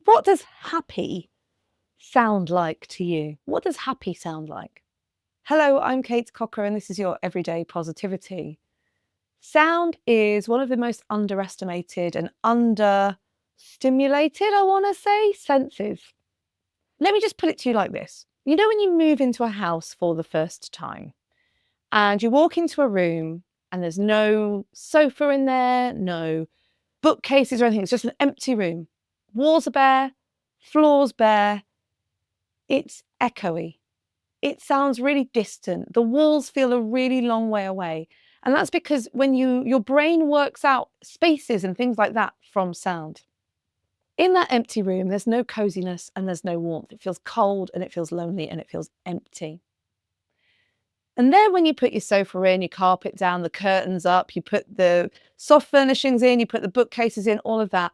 What does happy sound like to you? What does happy sound like? Hello, I'm Kate Cocker, and this is your Everyday Positivity. Sound is one of the most underestimated and understimulated, I want to say, senses. Let me just put it to you like this. You know, when you move into a house for the first time and you walk into a room and there's no sofa in there, no bookcases or anything, it's just an empty room. Walls are bare, floors bare, it's echoey. It sounds really distant. The walls feel a really long way away. And that's because when your brain works out spaces and things like that from sound. In that empty room, there's no coziness and there's no warmth. It feels cold and it feels lonely and it feels empty. And then when you put your sofa in, your carpet down, the curtains up, you put the soft furnishings in, you put the bookcases in, all of that,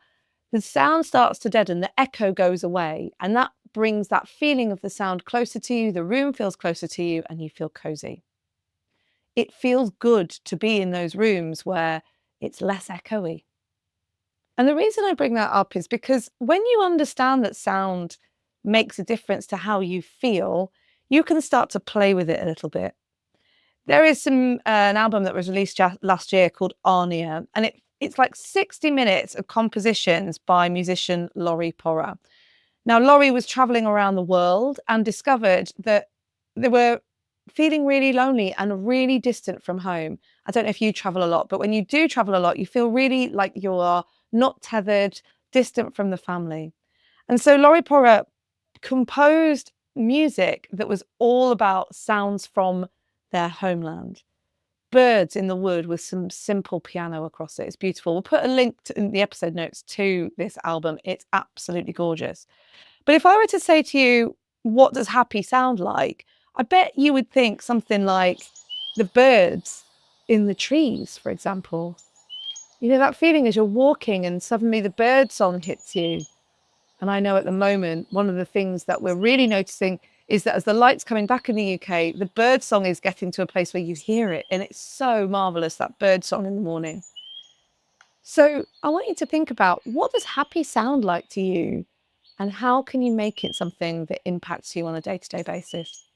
the sound starts to deaden, the echo goes away, and that brings that feeling of the sound closer to you, the room feels closer to you, and you feel cozy. It feels good to be in those rooms where it's less echoey. And the reason I bring that up is because when you understand that sound makes a difference to how you feel, you can start to play with it a little bit. There is an album that was released last year called Arnia, and it's like 60 minutes of compositions by musician Laurie Porra. Now, Laurie was traveling around the world and discovered that they were feeling really lonely and really distant from home. I don't know if you travel a lot, but when you do travel a lot, you feel really like you are not tethered, distant from the family. And so Laurie Porra composed music that was all about sounds from their homeland. Birds in the wood with some simple piano across it. It's beautiful. We'll put a link in the episode notes to this album. It's absolutely gorgeous. But if I were to say to you, what does happy sound like? I bet you would think something like the birds in the trees, for example. You know, that feeling as you're walking and suddenly the bird song hits you. And I know at the moment, one of the things that we're really noticing is that as the light's coming back in the UK, the bird song is getting to a place where you hear it. And it's so marvelous, that bird song in the morning. So I want you to think about, what does happy sound like to you? And how can you make it something that impacts you on a day-to-day basis?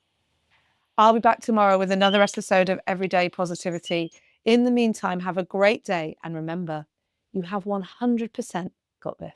I'll be back tomorrow with another episode of Everyday Positivity. In the meantime, have a great day. And remember, you have 100% got this.